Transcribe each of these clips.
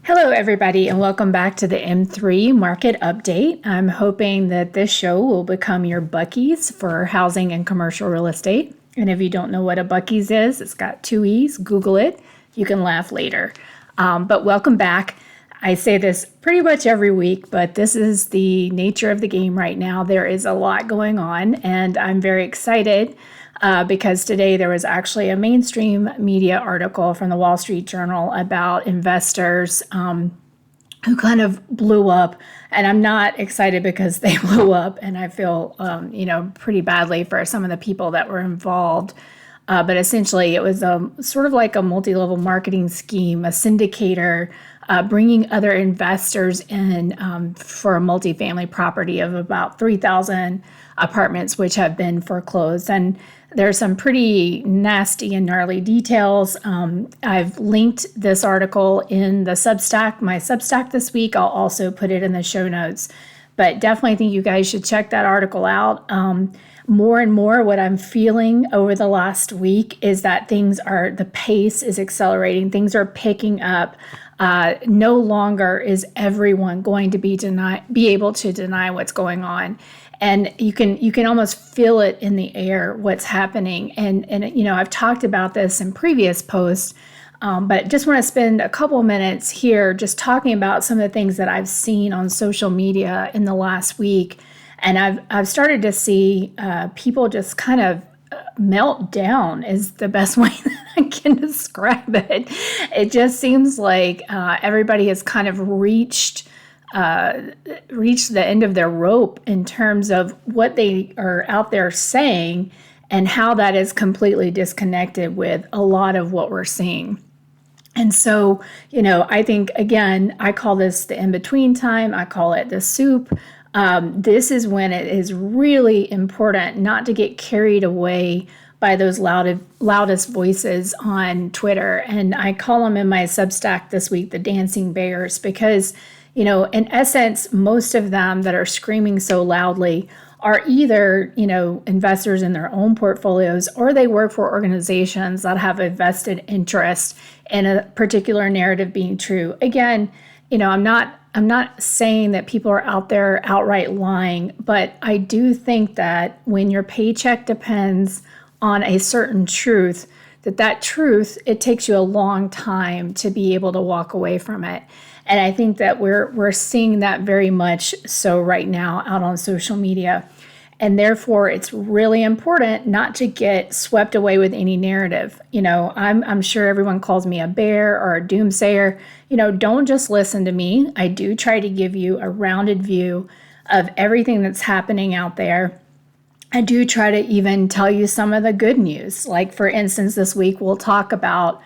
Hello, everybody, and welcome back to the M3 Market Update. I'm hoping that this show will become your Buc-ee's for housing and commercial real estate. And if you don't know what a Buc-ee's is, it's got two E's. Google it. You can laugh later. But welcome back. I say this pretty much every week, but this is the nature of the game right now. There is a lot going on, and I'm very excited because today there was actually a mainstream media article from the Wall Street Journal about investors who kind of blew up. And I'm not excited because they blew up, and I feel, pretty badly for some of the people that were involved. But essentially, it was sort of like a multi-level marketing scheme, a syndicator, bringing other investors in for a multifamily property of about 3,000 apartments, which have been foreclosed. And there's some pretty nasty and gnarly details. I've linked this article in the Substack, my Substack this week. I'll also put it in the show notes. But definitely think you guys should check that article out. More and more, what I'm feeling over the last week is that the pace is accelerating. Things are picking up. No longer is everyone going to be able to deny what's going on. And you can almost feel it in the air, what's happening. And I've talked about this in previous posts, but just want to spend a couple minutes here just talking about some of the things that I've seen on social media in the last week. And I've started to see people just kind of melt down is the best way that I can describe it. It just seems like everybody has kind of reached the end of their rope in terms of what they are out there saying and how that is completely disconnected with a lot of what we're seeing. And so, I think, again, I call this the in-between time. I call it the soup. This is when it is really important not to get carried away by those loudest voices on Twitter. And I call them in my Substack this week the dancing bears because, in essence, most of them that are screaming so loudly are either, investors in their own portfolios, or they work for organizations that have a vested interest in a particular narrative being true. Again, I'm not saying that people are out there outright lying, but I do think that when your paycheck depends on a certain truth, that truth, it takes you a long time to be able to walk away from it. And I think that we're seeing that very much so right now out on social media. And therefore, it's really important not to get swept away with any narrative. I'm sure everyone calls me a bear or a doomsayer. Don't just listen to me. I do try to give you a rounded view of everything that's happening out there. I do try to even tell you some of the good news. Like, for instance, this week we'll talk about,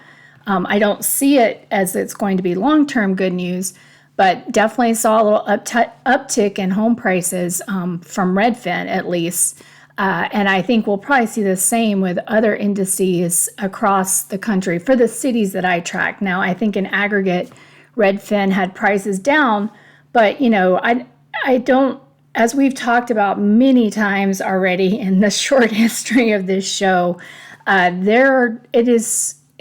I don't see it as it's going to be long-term good news, but definitely saw a little uptick in home prices from Redfin, at least. And I think we'll probably see the same with other indices across the country for the cities that I track. Now, I think in aggregate, Redfin had prices down, but, I don't, as we've talked about many times already in the short history of this show,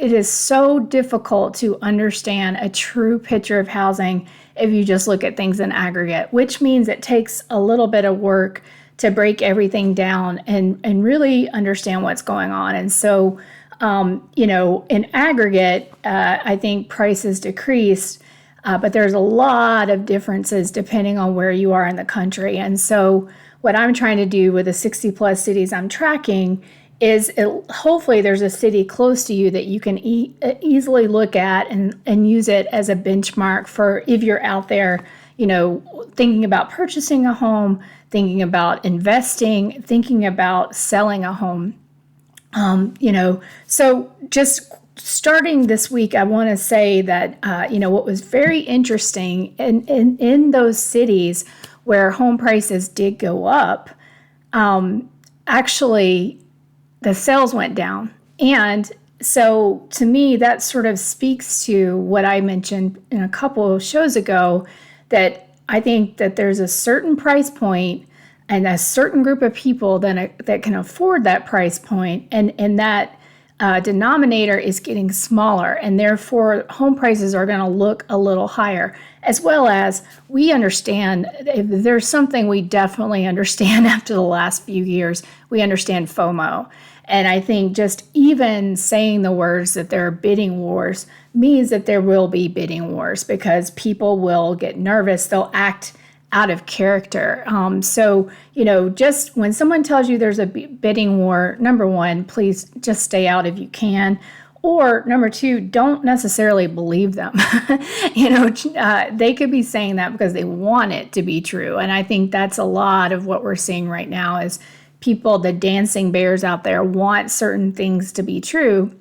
it is so difficult to understand a true picture of housing if you just look at things in aggregate, which means it takes a little bit of work to break everything down and really understand what's going on. And so, in aggregate, I think prices decreased, but there's a lot of differences depending on where you are in the country. And so what I'm trying to do with the 60 plus cities I'm tracking is hopefully there's a city close to you that you can easily look at and use it as a benchmark for if you're out there, thinking about purchasing a home, thinking about investing, thinking about selling a home. So just starting this week, I want to say that, what was very interesting in those cities where home prices did go up, actually, the sales went down. And so to me, that sort of speaks to what I mentioned in a couple of shows ago, that I think that there's a certain price point and a certain group of people that can afford that price point, and that denominator is getting smaller, and therefore home prices are going to look a little higher. As well as we understand, if there's something we definitely understand after the last few years, we understand FOMO. And I think just even saying the words that there are bidding wars means that there will be bidding wars, because people will get nervous. They'll act out of character. So, just when someone tells you there's a bidding war, number one, please just stay out if you can. Or number two, don't necessarily believe them. They could be saying that because they want it to be true. And I think that's a lot of what we're seeing right now is people, the dancing bears out there, want certain things to be true,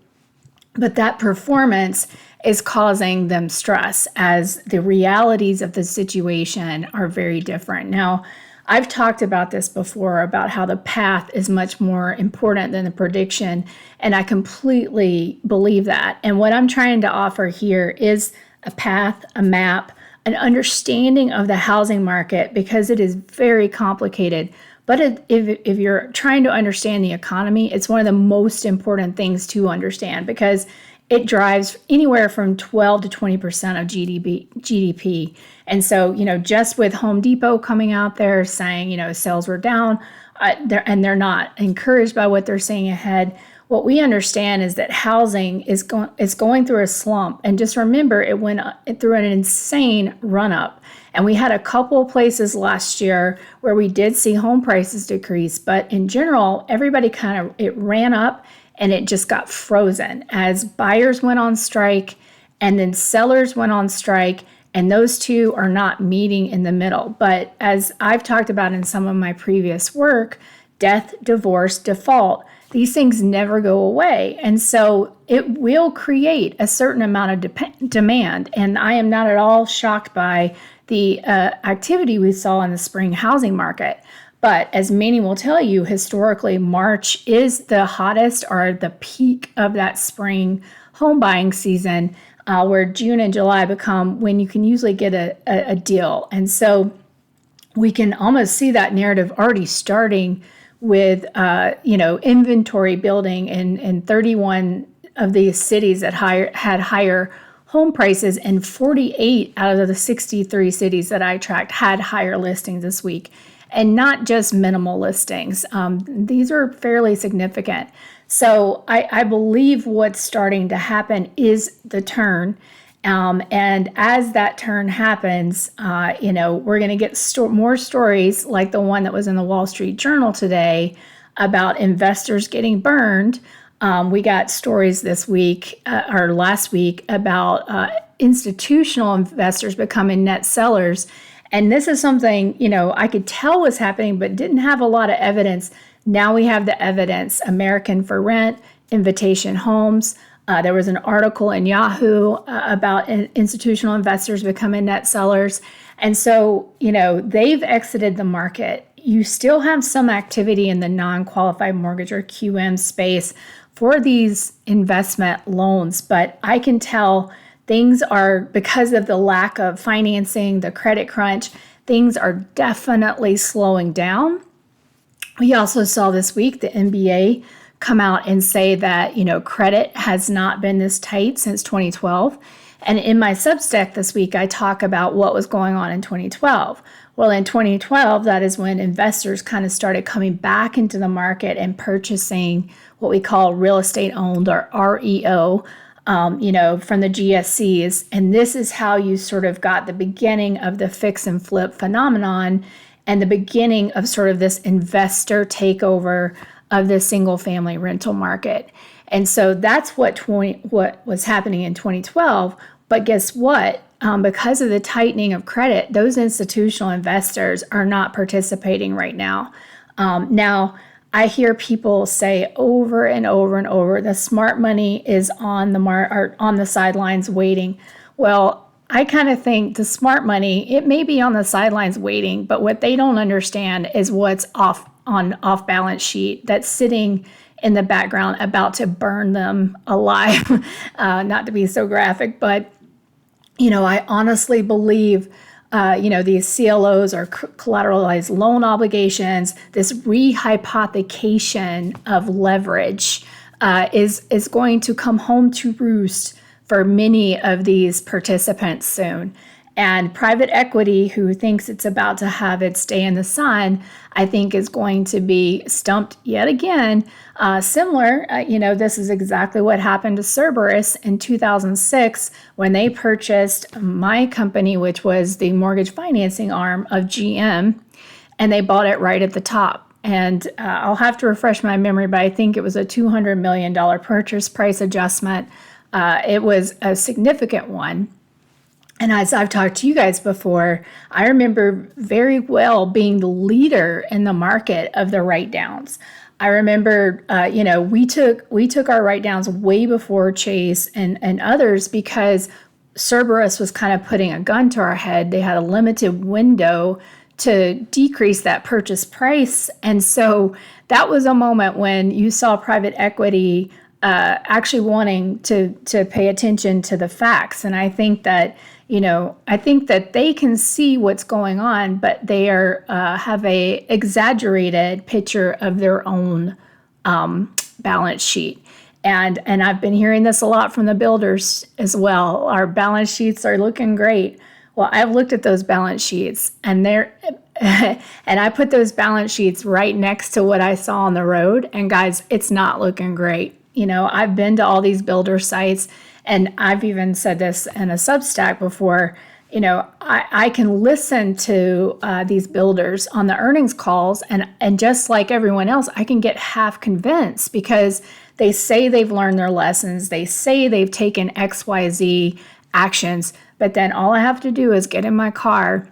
but that performance is causing them stress as the realities of the situation are very different. Now, I've talked about this before, about how the path is much more important than the prediction, and I completely believe that. And what I'm trying to offer here is a path, a map, an understanding of the housing market, because it is very complicated. But if you're trying to understand the economy, it's one of the most important things to understand, because it drives anywhere from 12 to 20% of GDP. And so, just with Home Depot coming out there saying, sales were down, they're not encouraged by what they're seeing ahead. What we understand is that housing is going through a slump. And just remember, it went through an insane run up. And we had a couple of places last year where we did see home prices decrease. But in general, everybody it ran up and it just got frozen as buyers went on strike and then sellers went on strike. And those two are not meeting in the middle. But as I've talked about in some of my previous work, death, divorce, default, these things never go away. And so it will create a certain amount of demand. And I am not at all shocked by the activity we saw in the spring housing market. But as many will tell you, historically, March is the hottest or the peak of that spring home buying season, where June and July become when you can usually get a deal. And so we can almost see that narrative already starting with, inventory building in 31 of these cities that had higher home prices, and 48 out of the 63 cities that I tracked had higher listings this week. And not just minimal listings. These are fairly significant. So I believe what's starting to happen is the turn. And as that turn happens, we're going to get more stories like the one that was in the Wall Street Journal today about investors getting burned. We got stories this week or last week about institutional investors becoming net sellers. And this is something, I could tell was happening, but didn't have a lot of evidence. Now we have the evidence. American for Rent, Invitation Homes. There was an article in Yahoo about institutional investors becoming net sellers. And so, they've exited the market. You still have some activity in the non-qualified mortgage or QM space for these investment loans. But I can tell things are, because of the lack of financing, the credit crunch, things are definitely slowing down. We also saw this week the NBA come out and say that, credit has not been this tight since 2012. And in my Substack this week, I talk about what was going on in 2012. Well, in 2012, that is when investors kind of started coming back into the market and purchasing what we call real estate owned, or REO, from the GSEs. And this is how you sort of got the beginning of the fix and flip phenomenon and the beginning of sort of this investor takeover of the single family rental market. And so that's what was happening in 2012. But guess what? Because of the tightening of credit, those institutional investors are not participating right now. Now, I hear people say over and over and over, the smart money is on the sidelines waiting. Well, I kind of think the smart money, it may be on the sidelines waiting, but what they don't understand is what's off balance sheet that's sitting in the background about to burn them alive. Not to be so graphic, but I honestly believe these CLOs are collateralized loan obligations, this rehypothecation of leverage is going to come home to roost for many of these participants soon. And private equity, who thinks it's about to have its day in the sun, I think is going to be stumped yet again. Similar, this is exactly what happened to Cerberus in 2006 when they purchased my company, which was the mortgage financing arm of GM, and they bought it right at the top. And I'll have to refresh my memory, but I think it was a $200 million purchase price adjustment. It was a significant one. And as I've talked to you guys before, I remember very well being the leader in the market of the write-downs. I remember, we took our write-downs way before Chase and others because Cerberus was kind of putting a gun to our head. They had a limited window to decrease that purchase price. And so that was a moment when you saw private equity actually wanting to pay attention to the facts. And I think that they can see what's going on, but they have a exaggerated picture of their own balance sheet. And I've been hearing this a lot from the builders as well. Our balance sheets are looking great. Well, I've looked at those balance sheets, and and I put those balance sheets right next to what I saw on the road. And guys, it's not looking great. I've been to all these builder sites, and I've even said this in a Substack before. I can listen to these builders on the earnings calls, and just like everyone else, I can get half convinced because they say they've learned their lessons. They say they've taken XYZ actions, but then all I have to do is get in my car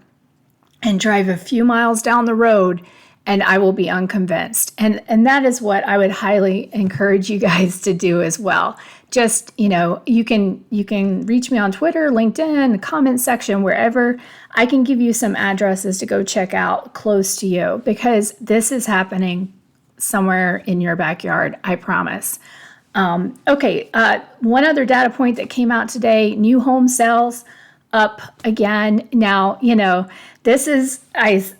and drive a few miles down the road, and I will be unconvinced. And that is what I would highly encourage you guys to do as well. Just, you can reach me on Twitter, LinkedIn, comment section, wherever. I can give you some addresses to go check out close to you, because this is happening somewhere in your backyard, I promise. One other data point that came out today: new home sales up again. Now,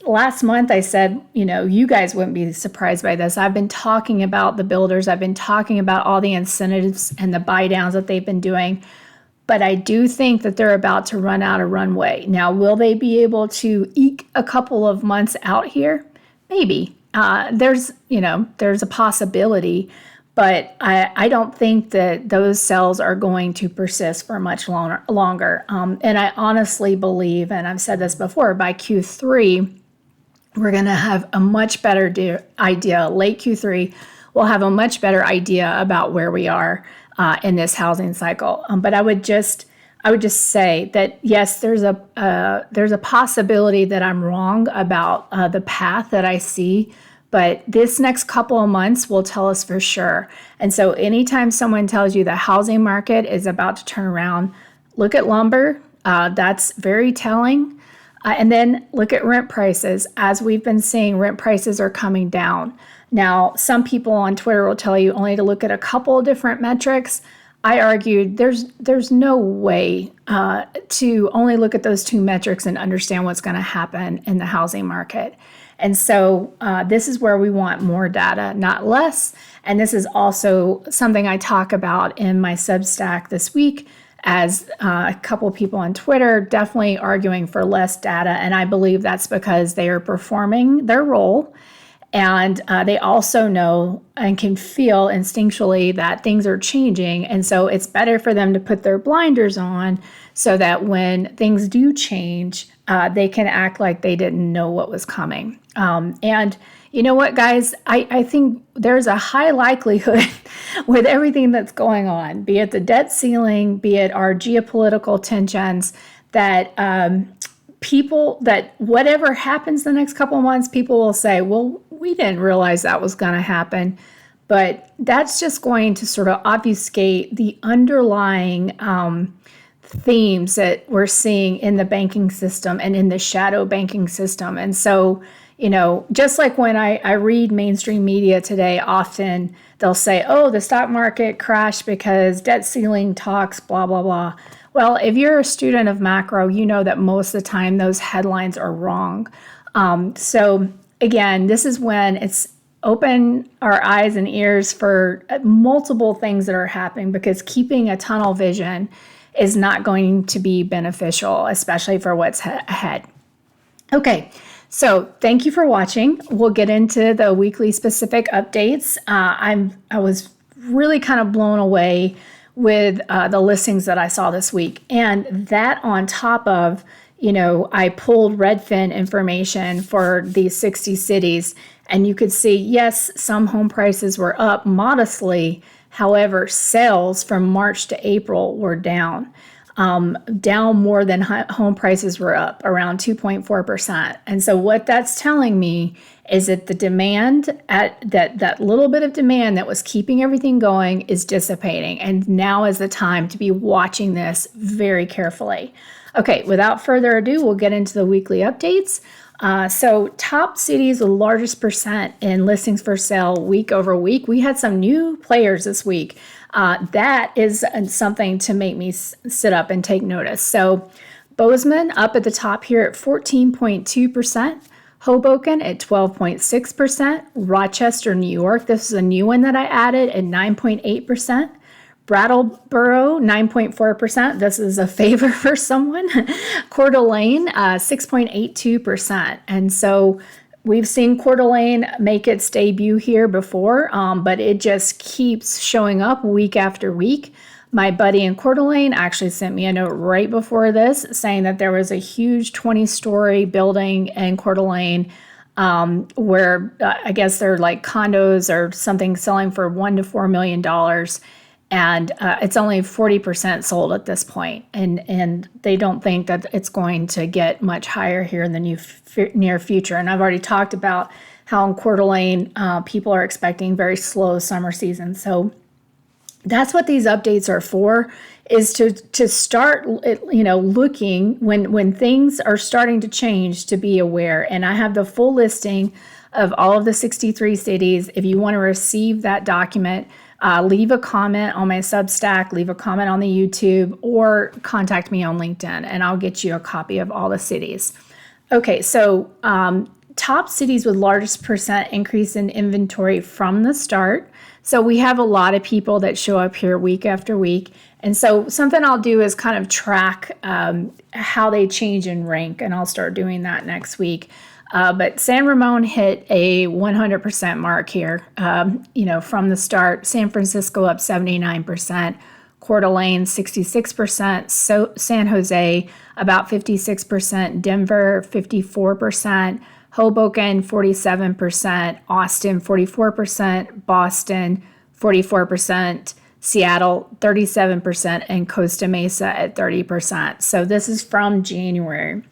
last month I said, you guys wouldn't be surprised by this. I've been talking about the builders. I've been talking about all the incentives and the buy downs that they've been doing. But I do think that they're about to run out of runway. Now, will they be able to eke a couple of months out here? Maybe. There's a possibility. But I don't think that those sales are going to persist for much longer. And I honestly believe, and I've said this before, by Q3, we're going to have a much better idea. Late Q3, we'll have a much better idea about where we are in this housing cycle. But I would just say that, yes, there's a possibility that I'm wrong about the path that I see. But this next couple of months will tell us for sure. And so anytime someone tells you the housing market is about to turn around, look at lumber. That's very telling. And then look at rent prices. As we've been seeing, rent prices are coming down. Now, some people on Twitter will tell you only to look at a couple of different metrics. I argued there's no way to only look at those two metrics and understand what's going to happen in the housing market. And so this is where we want more data, not less. And this is also something I talk about in my Substack this week, as a couple of people on Twitter definitely arguing for less data. And I believe that's because they are performing their role. And they also know and can feel instinctually that things are changing. And so it's better for them to put their blinders on so that when things do change, they can act like they didn't know what was coming. And you know what, guys? I think there's a high likelihood with everything that's going on, be it the debt ceiling, be it our geopolitical tensions, that whatever happens the next couple of months, people will say, well, we didn't realize that was going to happen. But that's just going to sort of obfuscate the underlying themes that we're seeing in the banking system and in the shadow banking system. And so, just like when I read mainstream media today, often they'll say, oh, the stock market crashed because debt ceiling talks, blah, blah, blah. Well, if you're a student of macro, you know that most of the time those headlines are wrong. So again, this is when it's open our eyes and ears for multiple things that are happening, because keeping a tunnel vision is not going to be beneficial, especially for what's ahead. Okay, so thank you for watching. We'll get into the weekly specific updates. I was really kind of blown away with the listings that I saw this week, and that on top of, I pulled Redfin information for these 60 cities, and you could see, yes, some home prices were up modestly. However, sales from March to April were down more than home prices were up, around 2.4%. And so what that's telling me is that the demand, at that little bit of demand that was keeping everything going, is dissipating. And now is the time to be watching this very carefully. Okay, without further ado, we'll get into the weekly updates. So top cities with largest percent in listings for sale week over week. We had some new players this week. That is something to make me sit up and take notice. So Bozeman up at the top here at 14.2%. Hoboken at 12.6%. Rochester, New York, this is a new one that I added, at 9.8%. Brattleboro, 9.4%. This is a favor for someone. Coeur d'Alene, 6.82%. And so we've seen Coeur d'Alene make its debut here before, but it just keeps showing up week after week. My buddy in Coeur d'Alene actually sent me a note right before this saying that there was a huge 20-story building in Coeur d'Alene where I guess they're like condos or something selling for $1 to $4 million. And it's only 40% sold at this point, and they don't think that it's going to get much higher here in the near future. And I've already talked about how in Coeur d'Alene people are expecting very slow summer season. So that's what these updates are for, is to start looking when things are starting to change, to be aware. And I have the full listing of all of the 63 cities. If you want to receive that document, leave a comment on my Substack, leave a comment on the YouTube, or contact me on LinkedIn, and I'll get you a copy of all the cities. Okay, so top cities with largest percent increase in inventory from the start. So we have a lot of people that show up here week after week. And so something I'll do is kind of track how they change in rank, and I'll start doing that next week. But San Ramon hit a 100% mark here, from the start. San Francisco up 79%, Coeur d'Alene 66%, so San Jose about 56%, Denver 54%, Hoboken 47%, Austin 44%, Boston 44%, Seattle 37%, and Costa Mesa at 30%. So this is from January.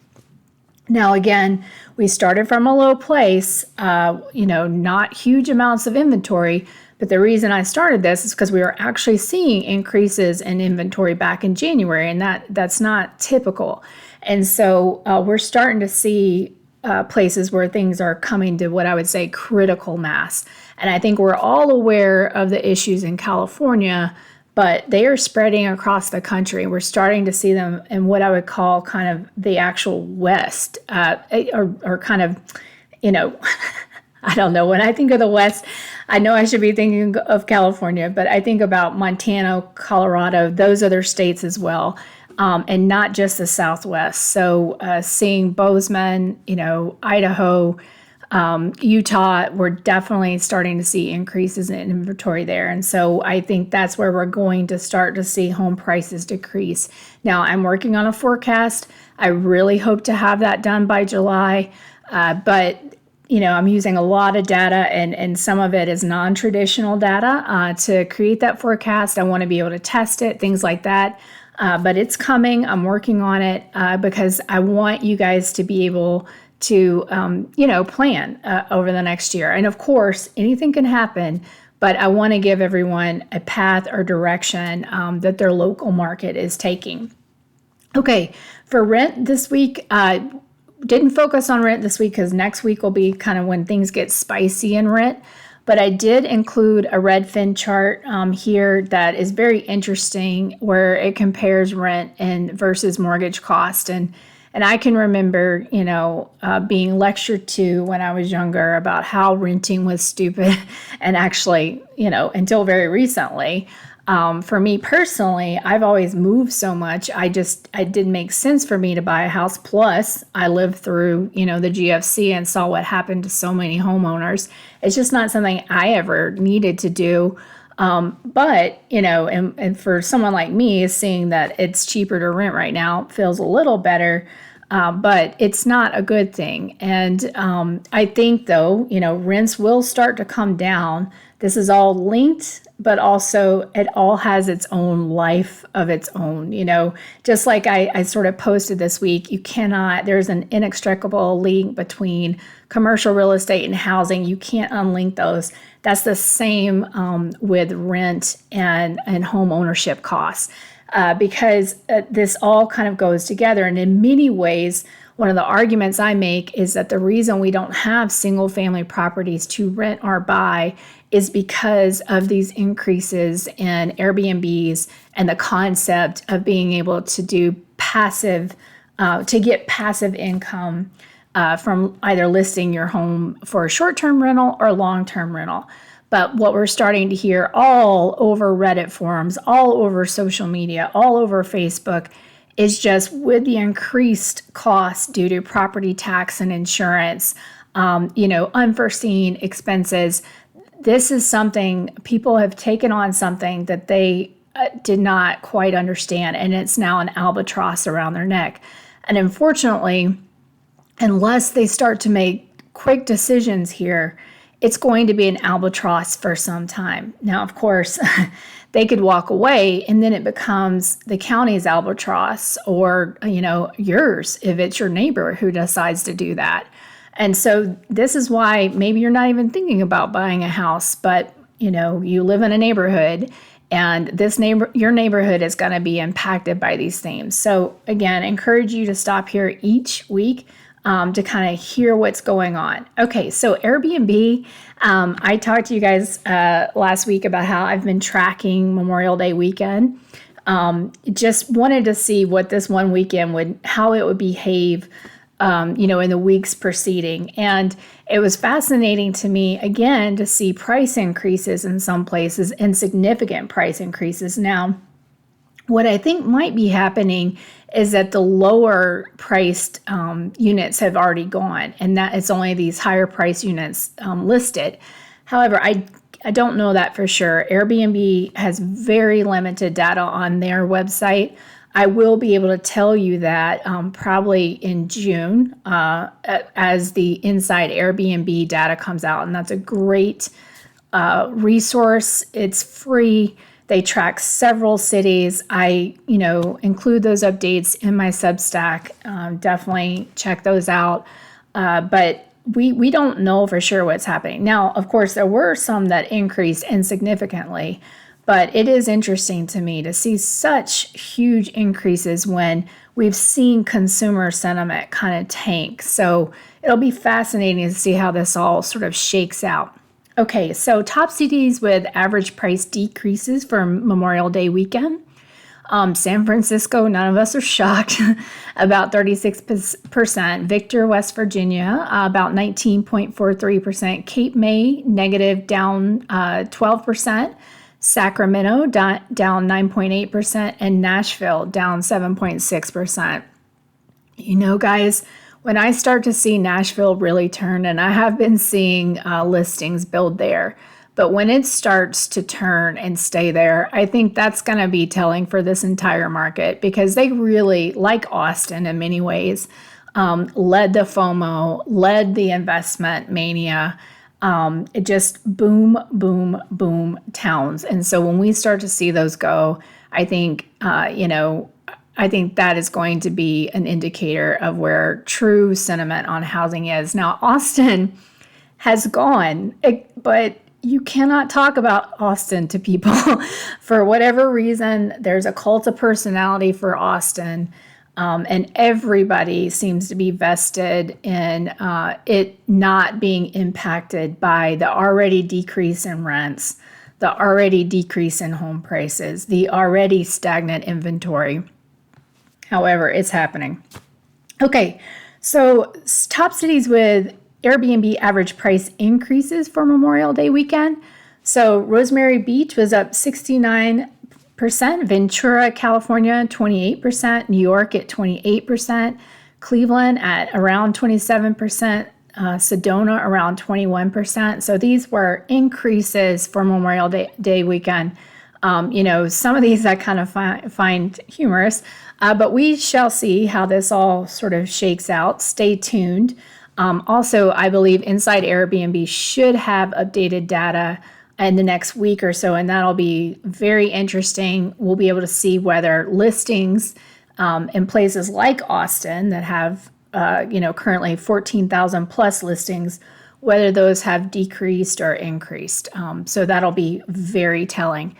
Now, again, we started from a low place, not huge amounts of inventory, but the reason I started this is because we were actually seeing increases in inventory back in January, and that's not typical. And so we're starting to see places where things are coming to what I would say critical mass. And I think we're all aware of the issues in California, but they are spreading across the country. We're starting to see them in what I would call kind of the actual West, or kind of, I don't know. When I think of the West, I know I should be thinking of California, but I think about Montana, Colorado, those other states as well, and not just the Southwest. So seeing Bozeman, Idaho, Utah, we're definitely starting to see increases in inventory there. And so I think that's where we're going to start to see home prices decrease. Now, I'm working on a forecast. I really hope to have that done by July. But I'm using a lot of data, and some of it is non-traditional data to create that forecast. I want to be able to test it, things like that. But it's coming. I'm working on it because I want you guys to be able to, plan over the next year. And of course, anything can happen, but I want to give everyone a path or direction that their local market is taking. Okay, for rent this week, didn't focus on rent this week because next week will be kind of when things get spicy in rent. But I did include a Redfin chart here that is very interesting, where it compares rent and versus mortgage cost. And And I can remember, being lectured to when I was younger about how renting was stupid. And actually, until very recently, for me personally, I've always moved so much. It didn't make sense for me to buy a house. Plus, I lived through, the GFC and saw what happened to so many homeowners. It's just not something I ever needed to do. But, and for someone like me, seeing that it's cheaper to rent right now feels a little better. But it's not a good thing. And I think, though, rents will start to come down. This is all linked, but also it all has its own life of its own. Just like I sort of posted this week, there's an inextricable link between commercial real estate and housing. You can't unlink those. That's the same with rent and home ownership costs. Because this all kind of goes together. And in many ways, one of the arguments I make is that the reason we don't have single family properties to rent or buy is because of these increases in Airbnbs and the concept of being able to do to get passive income from either listing your home for a short-term rental or long-term rental. But what we're starting to hear all over Reddit forums, all over social media, all over Facebook, is just with the increased costs due to property tax and insurance, unforeseen expenses. This is something people have taken on, something that they did not quite understand, and it's now an albatross around their neck. And unfortunately, unless they start to make quick decisions here, it's going to be an albatross for some time. Now, of course, they could walk away and then it becomes the county's albatross or, yours if it's your neighbor who decides to do that. And so this is why maybe you're not even thinking about buying a house, but, you live in a neighborhood and your neighborhood is going to be impacted by these themes. So again, encourage you to stop here each week to kind of hear what's going on. Okay, so Airbnb, I talked to you guys last week about how I've been tracking Memorial Day weekend. Just wanted to see what this one weekend how it would behave, in the weeks preceding. And it was fascinating to me, again, to see price increases in some places and significant price increases. Now, what I think might be happening is that the lower priced units have already gone, and that it's only these higher price units listed. However, I don't know that for sure. Airbnb has very limited data on their website. I will be able to tell you that probably in June as the Inside Airbnb data comes out, and that's a great resource. It's free. They track several cities. I, include those updates in my Substack. Definitely check those out. But we don't know for sure what's happening. Now, of course, there were some that increased insignificantly, but it is interesting to me to see such huge increases when we've seen consumer sentiment kind of tank. So it'll be fascinating to see how this all sort of shakes out. Okay, so top cities with average price decreases for Memorial Day weekend. San Francisco, none of us are shocked, about 36%. Victor, West Virginia, about 19.43%. Cape May, negative, down 12%. Sacramento, down 9.8%. And Nashville, down 7.6%. Guys, when I start to see Nashville really turn, and I have been seeing listings build there, but when it starts to turn and stay there, I think that's going to be telling for this entire market, because they really, like Austin in many ways, led the FOMO, led the investment mania. It just boom, boom, boom towns. And so when we start to see those go, I think, I think that is going to be an indicator of where true sentiment on housing is. Now, Austin has gone, but you cannot talk about Austin to people. For whatever reason, there's a cult of personality for Austin, and everybody seems to be vested in it not being impacted by the already decrease in rents, the already decrease in home prices, the already stagnant inventory. However, it's happening. Okay, so top cities with Airbnb average price increases for Memorial Day weekend. So Rosemary Beach was up 69%, Ventura, California, 28%, New York at 28%, Cleveland at around 27%, Sedona around 21%. So these were increases for Memorial Day weekend. Some of these I kind of find humorous, but we shall see how this all sort of shakes out. Stay tuned. Also, I believe Inside Airbnb should have updated data in the next week or so, and that'll be very interesting. We'll be able to see whether listings in places like Austin that have, currently 14,000 plus listings, whether those have decreased or increased. So that'll be very telling.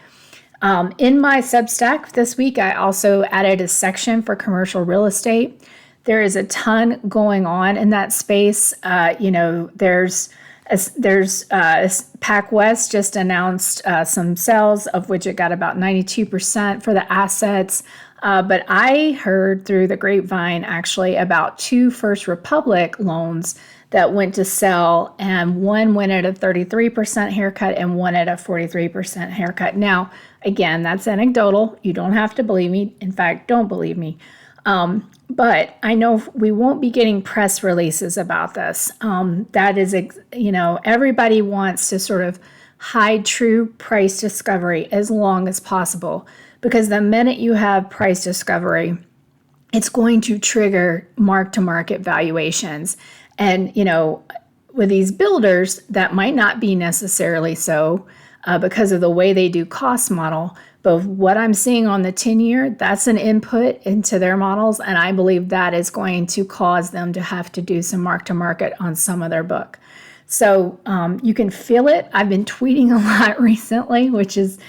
In my Substack this week, I also added a section for commercial real estate. There is a ton going on in that space. There's PacWest just announced some sales, of which it got about 92% for the assets. But I heard through the grapevine actually about 2 First Republic loans that went to sell, and one went at a 33% haircut and one at a 43% haircut. Now, again, that's anecdotal. You don't have to believe me. In fact, don't believe me. But I know we won't be getting press releases about this. That is, everybody wants to sort of hide true price discovery as long as possible, because the minute you have price discovery, it's going to trigger mark-to-market valuations. And, with these builders, that might not be necessarily so because of the way they do cost model. But what I'm seeing on the 10-year, that's an input into their models. And I believe that is going to cause them to have to do some mark-to-market on some of their book. So you can feel it. I've been tweeting a lot recently, which is,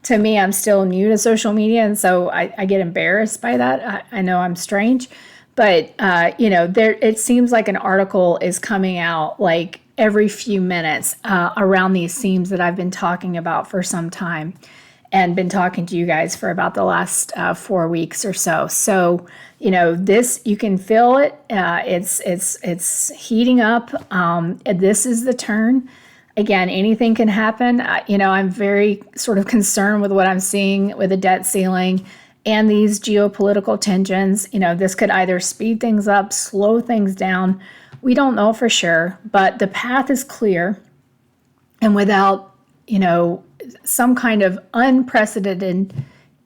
to me, I'm still new to social media. And so I get embarrassed by that. I know I'm strange. But, it seems like an article is coming out like every few minutes around these themes that I've been talking about for some time and been talking to you guys for about the last 4 weeks or so. So, this, you can feel it. It's heating up. This is the turn. Again, anything can happen. I'm very sort of concerned with what I'm seeing with the debt ceiling and these geopolitical tensions. This could either speed things up, slow things down. We don't know for sure, but the path is clear. And without, some kind of unprecedented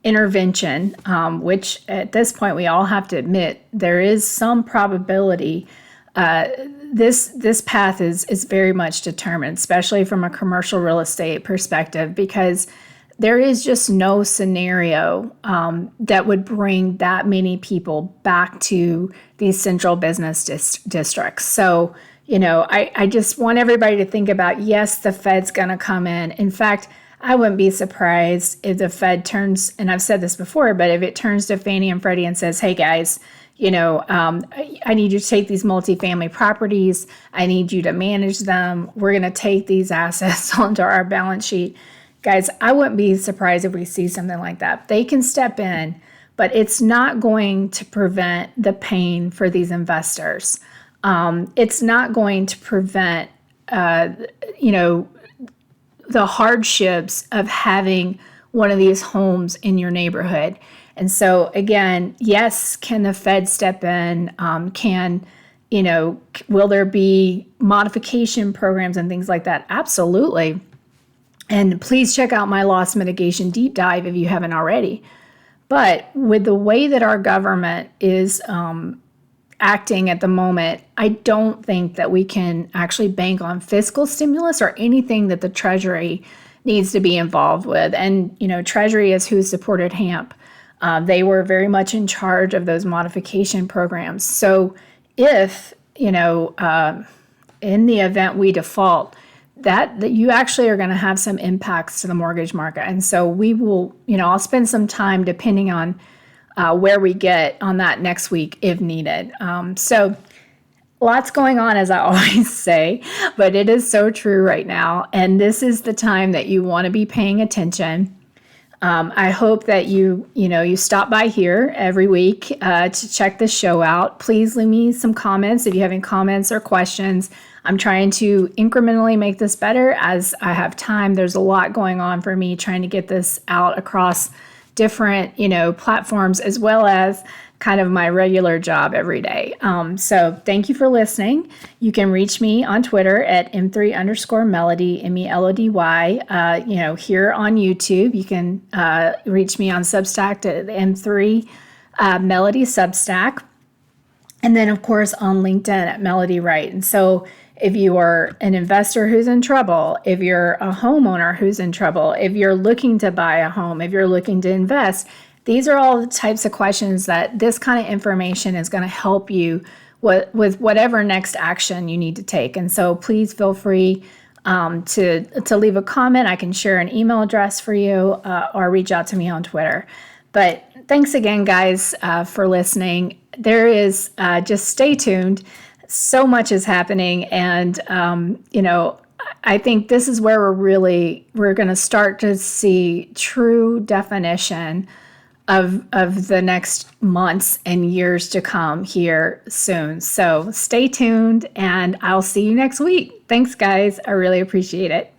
intervention, which at this point we all have to admit there is some probability, this path is very much determined, especially from a commercial real estate perspective, because there is just no scenario that would bring that many people back to these central business districts. So, I just want everybody to think about, yes, the Fed's going to come in. In fact, I wouldn't be surprised if the Fed turns, and I've said this before, but if it turns to Fannie and Freddie and says, hey, guys, I need you to take these multifamily properties. I need you to manage them. We're going to take these assets onto our balance sheet. Guys, I wouldn't be surprised if we see something like that. They can step in, but it's not going to prevent the pain for these investors. It's not going to prevent, the hardships of having one of these homes in your neighborhood. And so, again, yes, can the Fed step in? Will there be modification programs and things like that? Absolutely. And please check out my loss mitigation deep dive if you haven't already. But with the way that our government is acting at the moment, I don't think that we can actually bank on fiscal stimulus or anything that the Treasury needs to be involved with. And, Treasury is who supported HAMP. They were very much in charge of those modification programs. So if, in the event we default, that you actually are going to have some impacts to the mortgage market. And so we will, I'll spend some time depending on where we get on that next week if needed. So lots going on, as I always say, but it is so true right now. And this is the time that you want to be paying attention. I hope that you stop by here every week to check the show out. Please leave me some comments if you have any comments or questions. I'm trying to incrementally make this better as I have time. There's a lot going on for me trying to get this out across different, platforms as well as kind of my regular job every day. So thank you for listening. You can reach me on Twitter at M3_Melody, MELODY. Here on YouTube, you can reach me on Substack at M3 Melody Substack. And then, of course, on LinkedIn at Melody Wright. And so if you are an investor who's in trouble, if you're a homeowner who's in trouble, if you're looking to buy a home, if you're looking to invest, these are all the types of questions that this kind of information is going to help you with whatever next action you need to take. And so please feel free to leave a comment. I can share an email address for you or reach out to me on Twitter. But thanks again, guys, for listening. There is, just stay tuned. So much is happening. And, I think this is where we're going to start to see true definition of the next months and years to come here soon. So stay tuned and I'll see you next week. Thanks, guys. I really appreciate it.